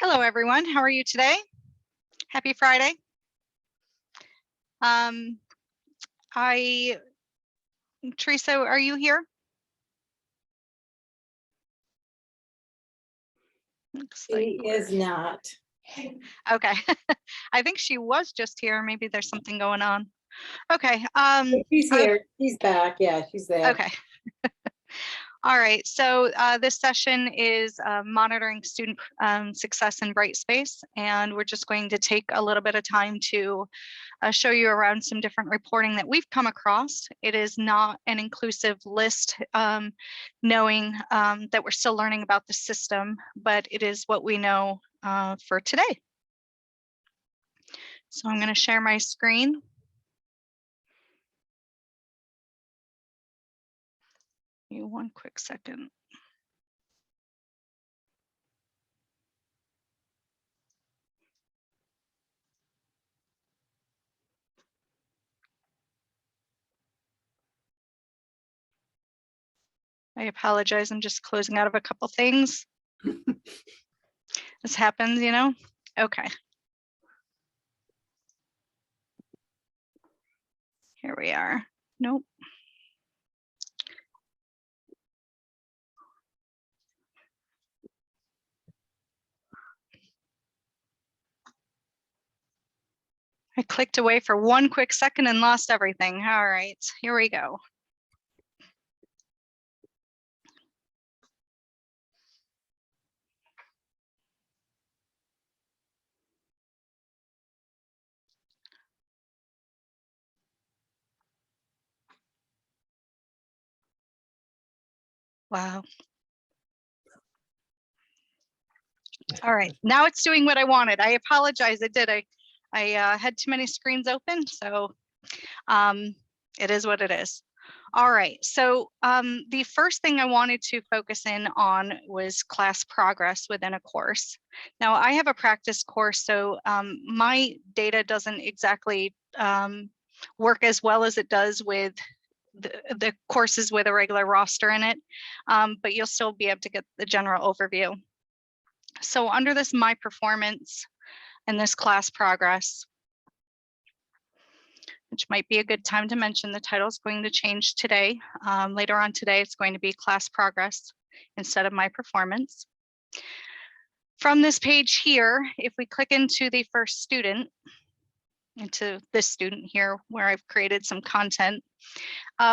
Hello, everyone. How are you today? Happy Friday. Theresa, are you here? She is not. Okay. I think she was just here. Maybe there's something going on. Okay. She's here. She's back. Yeah, she's there. Okay. All right, so this session is monitoring student success in Brightspace, and we're just going to take a little bit of time to show you around some different reporting that we've come across. It is not an inclusive list, knowing that we're still learning about the system, but it is what we know for today. So I'm going to share my screen. Give me one quick second. I apologize, I'm just closing out of a couple things. This happens, you know? Okay. Here we are. Nope. I clicked away for one quick second and lost everything. All right, here we go. Wow. All right, now it's doing what I wanted. I apologize, it did. I had too many screens open, so it is what it is. All right, so the first thing I wanted to focus in on was class progress within a course. Now I have a practice course, so my data doesn't exactly work as well as it does with the courses with a regular roster in it, but you'll still be able to get the general overview. So under this My Performance and this class progress, which might be a good time to mention, the title is going to change today. Later on today, it's going to be class progress instead of My Performance. From this page here, if we click into the first student, into this student here, where I've created some content,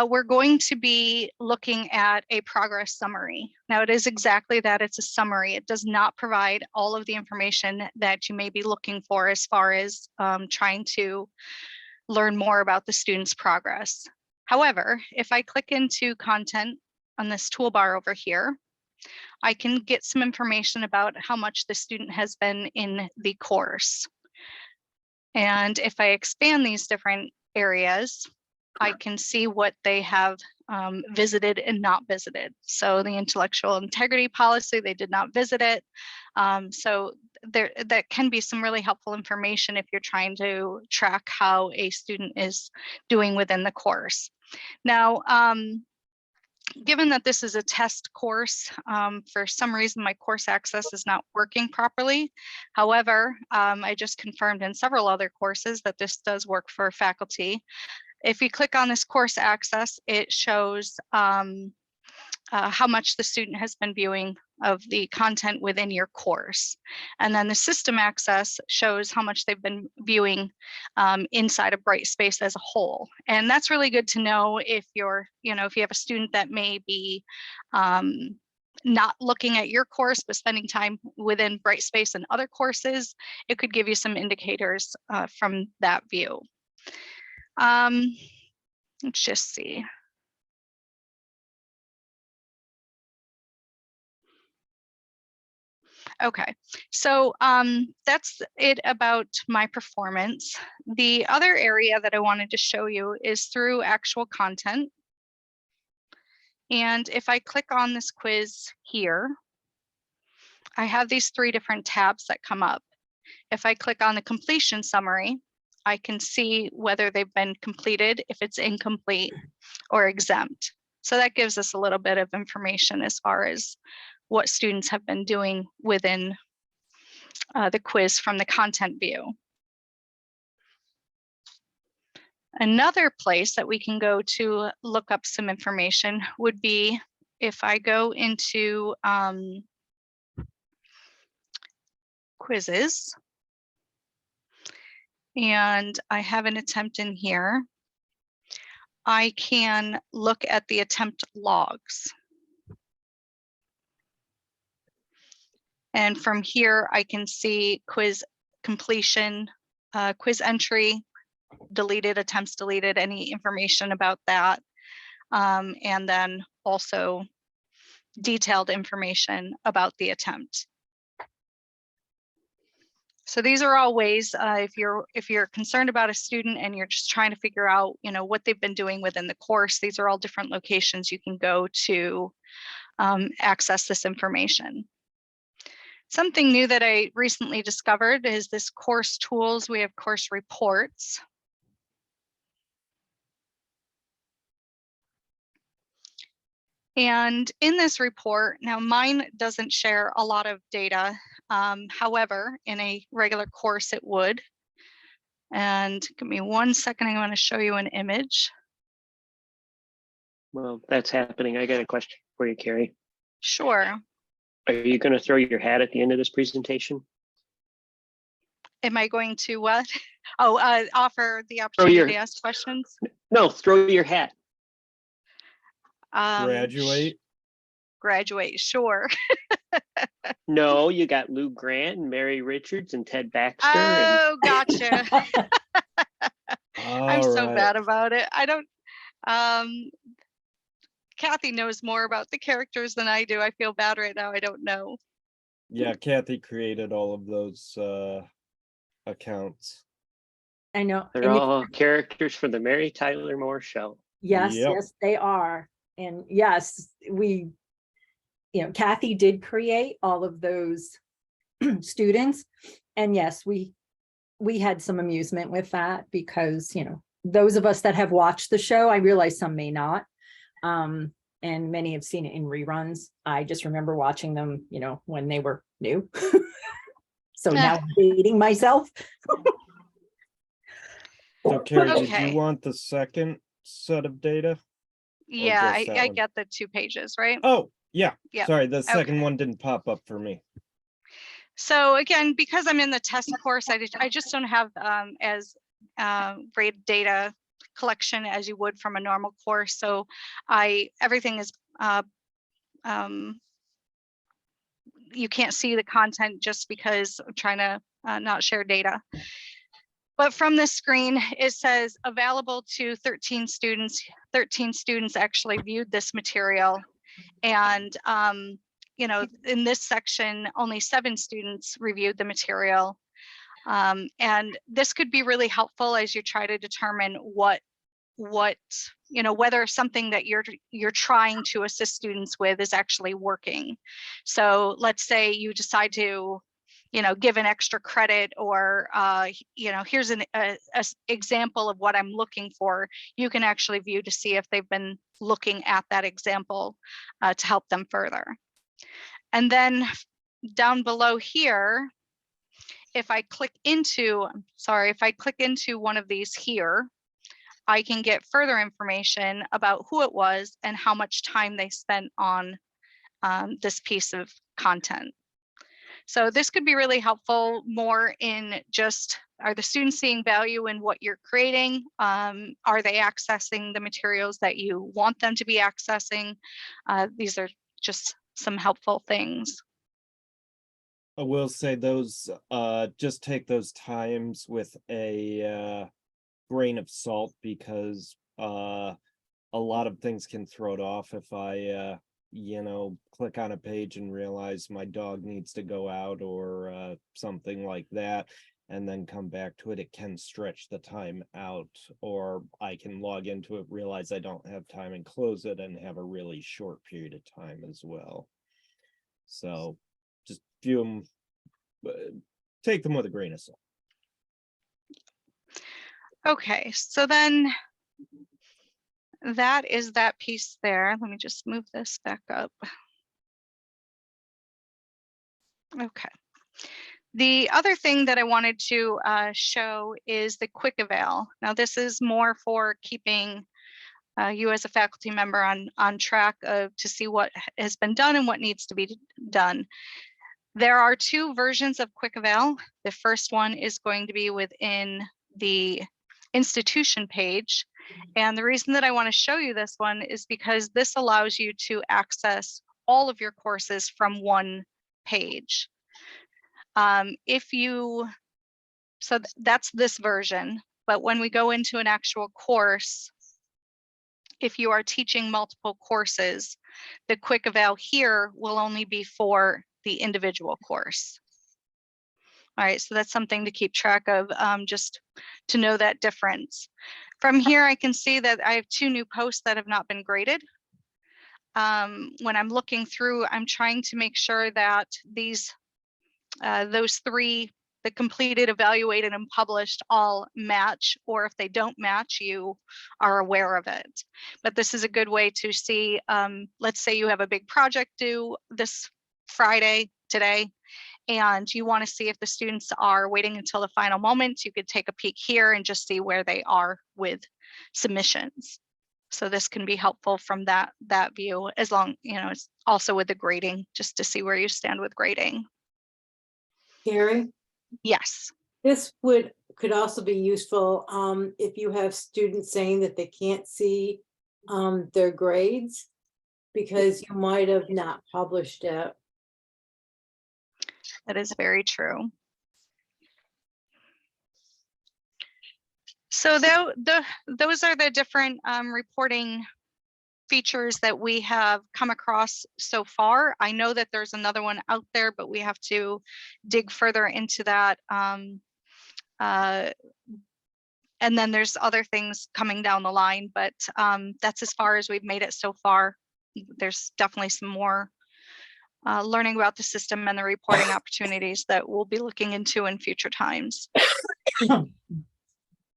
we're going to be looking at a progress summary. Now it is exactly that, it's a summary. It does not provide all of the information that you may be looking for as far as trying to learn more about the student's progress. However, if I click into content on this toolbar over here, I can get some information about how much the student has been in the course. And if I expand these different areas, I can see what they have visited and not visited. So the intellectual integrity policy, they did not visit it. So that can be some really helpful information if you're trying to track how a student is doing within the course. Now, given that this is a test course, for some reason my course access is not working properly. However, I just confirmed in several other courses that this does work for faculty. If you click on this course access, it shows how much the student has been viewing of the content within your course. And then the system access shows how much they've been viewing inside of Brightspace as a whole. And that's really good to know if you're, if you have a student that may be not looking at your course, but spending time within Brightspace and other courses, it could give you some indicators from that view. Let's just see. Okay, so that's it about My Performance. The other area that I wanted to show you is through actual content. And if I click on this quiz here, I have these 3 different tabs that come up. If I click on the completion summary, I can see whether they've been completed, if it's incomplete or exempt. So that gives us a little bit of information as far as what students have been doing within the quiz from the content view. Another place that we can go to look up some information would be if I go into quizzes, and I have an attempt in here, I can look at the attempt logs. And from here, I can see quiz completion, quiz entry, deleted attempts, deleted, any information about that. And then also detailed information about the attempt. So these are all ways, if you're concerned about a student and you're just trying to figure out, what they've been doing within the course, these are all different locations you can go to access this information. Something new that I recently discovered is this course tools. We have course reports. And in this report, now mine doesn't share a lot of data. However, in a regular course, it would. And give me 1 second, I'm going to show you an image. Well, that's happening. I got a question for you, Carrie. Sure. Are you going to throw your hat at the end of this presentation? Am I going to what? Oh, offer the opportunity to ask questions? No, throw your hat. Graduate. Graduate, sure. No, you got Lou Grant and Mary Richards and Ted Baxter. Oh, gotcha. I'm so right. bad about it. I don't, Kathi knows more about the characters than I do. I feel bad right now. I don't know. Yeah, Kathi created all of those accounts. I know. They're all characters for the Mary Tyler Moore Show. Yes, Yep. yes, they are. And yes, Kathi did create all of those students. And yes, we had some amusement with that because, those of us that have watched the show, I realize some may not. And many have seen it in reruns. I just remember watching them, when they were new. So now I'm dating myself. So Carrie, Okay. did you want the second set of data? Yeah, just that I one? get the 2 pages, right? Oh, yeah. Yep. Sorry, the second Okay. one didn't pop up for me. So again, because I'm in the test course, I just don't have as great data collection as you would from a normal course. So everything is, you can't see the content just because I'm trying to not share data. But from this screen, it says available to 13 students. 13 students actually viewed this material. And, in this section, only 7 students reviewed the material. And this could be really helpful as you try to determine whether something that you're trying to assist students with is actually working. So let's say you decide to give an extra credit, or here's an example of what I'm looking for. You can actually view to see if they've been looking at that example to help them further. And then down below here, if I click into one of these here, I can get further information about who it was and how much time they spent on this piece of content. So this could be really helpful more in just, are the students seeing value in what you're creating? Are they accessing the materials that you want them to be accessing? These are just some helpful things. I will say those, just take those times with a grain of salt, because a lot of things can throw it off. If I click on a page and realize my dog needs to go out or something like that, and then come back to it, it can stretch the time out. Or I can log into it, realize I don't have time, and close it and have a really short period of time as well. So just view them, take them with a grain of salt. Okay, so then that is that piece there. Let me just move this back up. Okay. The other thing that I wanted to show is the quick eval. Now, this is more for keeping you as a faculty member on track of to see what has been done and what needs to be done. There are two versions of quick eval. The first one is going to be within the institution page. And the reason that I want to show you this one is because this allows you to access all of your courses from one page. That's this version, but when we go into an actual course, if you are teaching multiple courses, the quick eval here will only be for the individual course. All right, so that's something to keep track of, just to know that difference. From here, I can see that I have 2 new posts that have not been graded. When I'm looking through, I'm trying to make sure that those 3, the completed, evaluated, and published, all match, or if they don't match, you are aware of it. But this is a good way to see, let's say you have a big project due this Friday, today, and you want to see if the students are waiting until the final moment. You could take a peek here and just see where they are with submissions. So this can be helpful from that view, as long, it's also with the grading, just to see where you stand with grading. Carrie, Yes. this could also be useful if you have students saying that they can't see their grades because you might have not published it. That is very true. So those are the different reporting features that we have come across so far. I know that there's another one out there, but we have to dig further into that. And then there's other things coming down the line, but that's as far as we've made it so far. There's definitely some more learning about the system and the reporting opportunities that we'll be looking into in future times.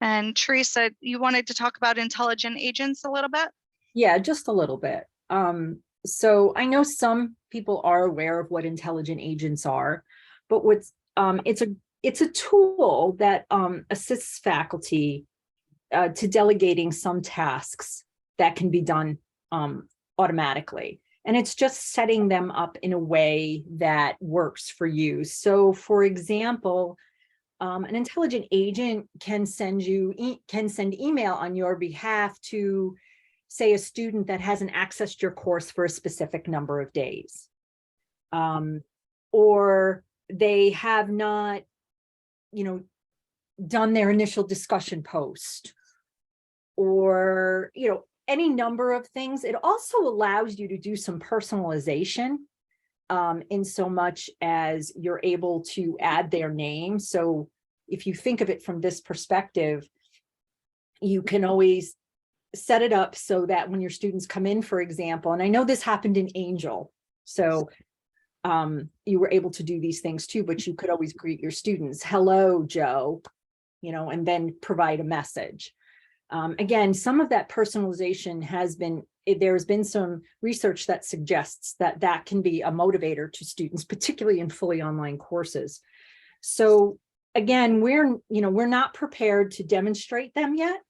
And Theresa, you wanted to talk about intelligent agents a little bit? Yeah, just a little bit. So I know some people are aware of what intelligent agents are, but it's a tool that assists faculty to delegating some tasks that can be done automatically. And it's just setting them up in a way that works for you. So for example, an intelligent agent can send email on your behalf to, say, a student that hasn't accessed your course for a specific number of days. Or they have not, done their initial discussion post, or, any number of things. It also allows you to do some personalization in so much as you're able to add their name. So if you think of it from this perspective, you can always set it up so that when your students come in, for example, and I know this happened in Angel, so you were able to do these things too, but you could always greet your students, hello, Joe, and then provide a message. Again, some of that personalization there's been some research that suggests that can be a motivator to students, particularly in fully online courses. So again, we're not prepared to demonstrate them yet.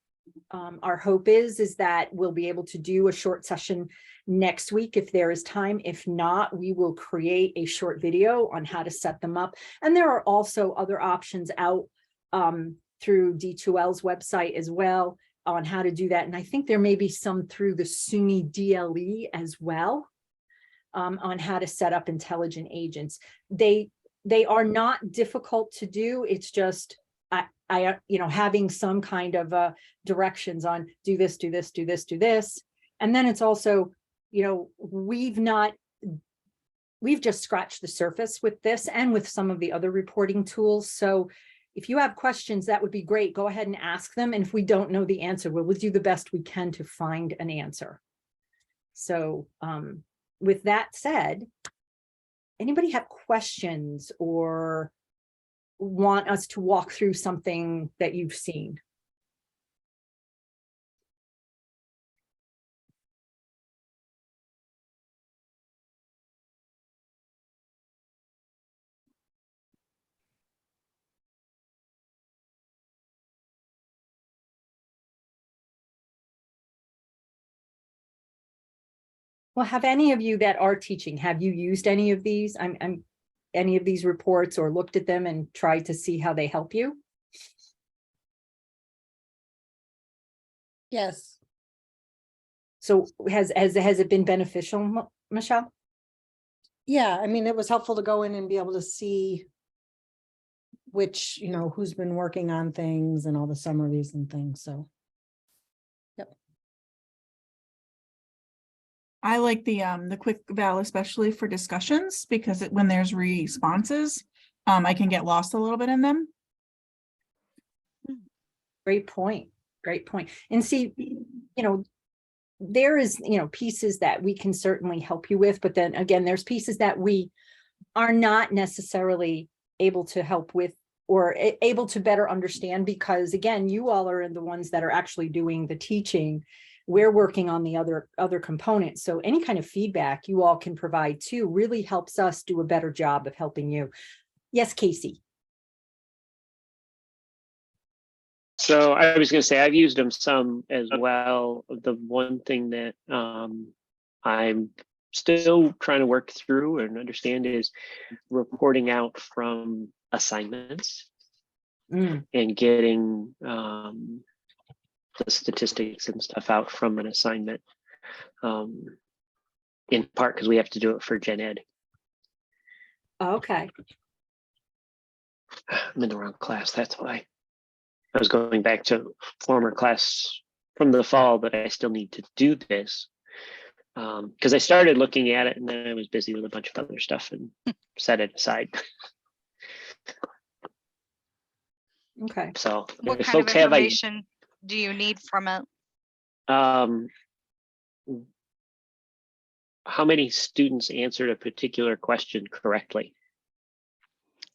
Our hope is that we'll be able to do a short session next week if there is time. If not, we will create a short video on how to set them up. And there are also other options out through D2L's website as well on how to do that. And I think there may be some through the SUNY DLE as well on how to set up intelligent agents. They are not difficult to do. It's just having some kind of directions on do this, do this, do this, do this. And then it's also, we've just scratched the surface with this and with some of the other reporting tools. So if you have questions, that would be great. Go ahead and ask them. And if we don't know the answer, we'll do the best we can to find an answer. So with that said, anybody have questions or want us to walk through something that you've seen? Well, have any of you that are teaching, have you used any of these? Any of these reports or looked at them and tried to see how they help you? Yes. So has it been beneficial, Michelle? Yeah, I mean, it was helpful to go in and be able to see which, who's been working on things and all the summaries and things, so. I like the quick eval, especially for discussions, because when there's responses, I can get lost a little bit in them. Great point. Great point. And see, there is, pieces that we can certainly help you with, but then again, there's pieces that we are not necessarily able to help with or able to better understand, because again, you all are the ones that are actually doing the teaching. We're working on the other components. So any kind of feedback you all can provide too really helps us do a better job of helping you. Yes, Casey. So I was going to say, I've used them some as well. The one thing that I'm still trying to work through and understand is reporting out from assignments and getting the statistics and stuff out from an assignment, in part because we have to do it for Gen Ed. Okay. I'm in the wrong class, that's why. I was going back to former class from the fall, but I still need to do this. Because I started looking at it and then I was busy with a bunch of other stuff and set it aside. Okay. So What if kind of folks have information do you need from it? how many students answered a particular question correctly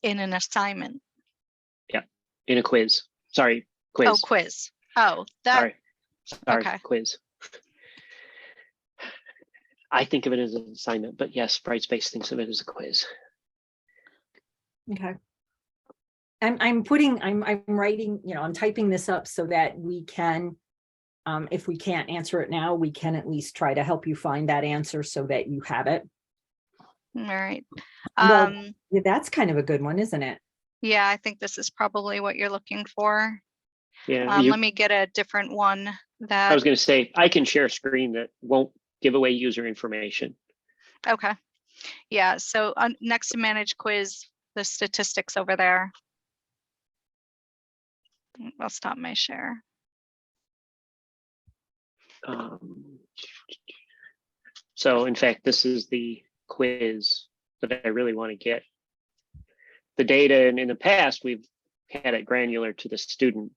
In an assignment? in a quiz? Sorry, quiz. Oh, quiz. Oh, that, Sorry, okay. quiz. I think of it as an assignment, but yes, Brightspace thinks of it as a quiz. Okay. I'm writing, I'm typing this up so that we can, if we can't answer it now, we can at least try to help you find that answer so that you have it. All right. Well, yeah, that's kind of a good one, isn't it? Yeah, I think this is probably what you're looking for. Yeah, Let me get a different one I that, was going to say, I can share a screen that won't give away user information. okay. Yeah, so next to manage quiz, the statistics over there. I'll stop my share. So in fact, this is the quiz that I really want to get. The data, and in the past, we've had it granular to the student.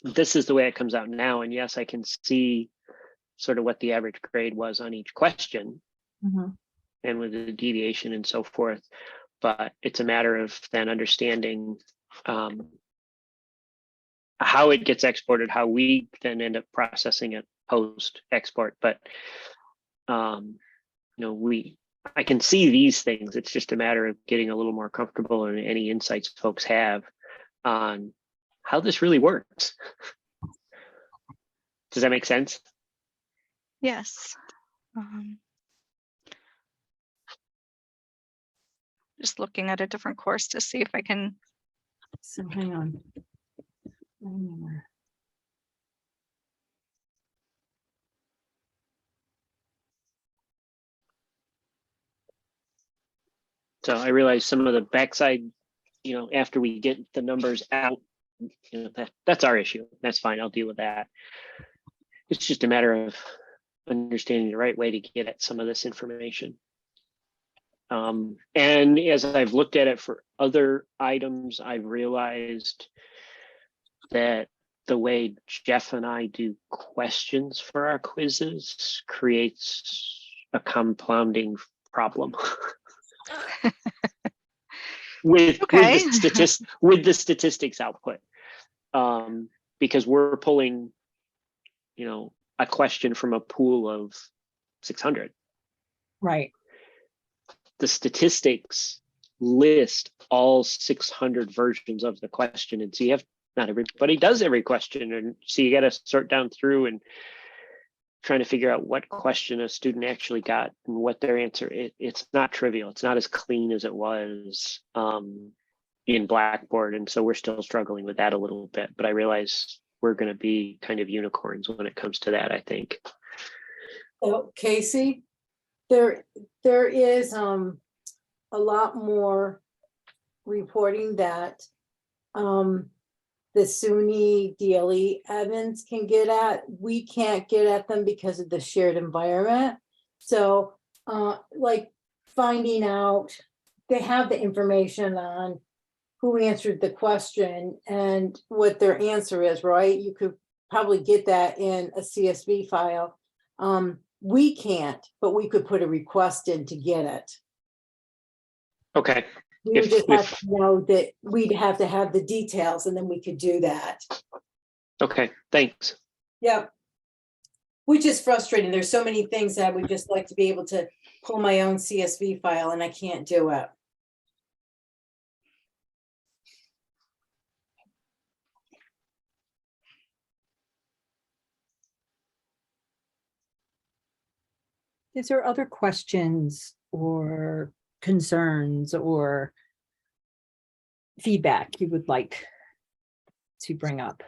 This is the way it comes out now. And yes, I can see sort of what the average grade was on each question and with the deviation and so forth. But it's a matter of then understanding how it gets exported, how we then end up processing it post export. But I can see these things. It's just a matter of getting a little more comfortable in any insights folks have on how this really works. Does that make sense? Yes. Just looking at a different course to see if I can. So hang on. So I realize some of the backside, after we get the numbers out, that's our issue. That's fine. I'll deal with that. It's just a matter of understanding the right way to get at some of this information. And as I've looked at it for other items, I've realized that the way Jeff and I do questions for our quizzes creates a compounding problem. with the statistics output, because we're pulling a question from a pool of 600. Right. The statistics list all 600 versions of the question, and so you have, not everybody does every question, and so you got to sort down through, and trying to figure out what question a student actually got and what their answer. It's not trivial. It's not as clean as it was in Blackboard, and so we're still struggling with that a little bit. But I realize we're going to be kind of unicorns when it comes to that, I think. Oh, Casey, there is a lot more reporting that the SUNY DLE admins can get at. We can't get at them because of the shared environment. So like finding out, they have the information on who answered the question and what their answer is, right? You could probably get that in a CSV file. We can't, but we could put a request in to get it. Okay. We would If- just have if- to know that we'd have to have the details and then we could do that. Okay, thanks. Yep. Which is frustrating. There's so many things that I would just like to be able to pull my own CSV file and I can't do it. Is there other questions or concerns or feedback you would like to bring up?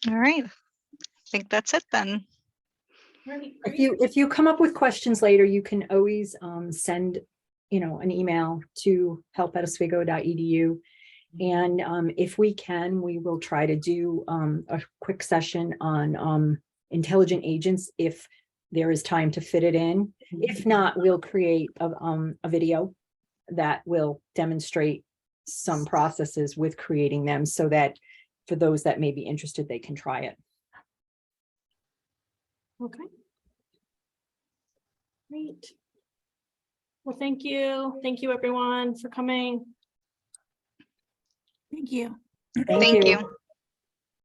All right. I think that's it then. If you come up with questions later, you can always send, an email to help@oswego.edu. And if we can, we will try to do a quick session on intelligent agents if there is time to fit it in. If not, we'll create a video that will demonstrate some processes with creating them so that for those that may be interested, they can try it. Okay. Great. Well, thank you. Thank you, everyone, for coming. Thank you. Thank you.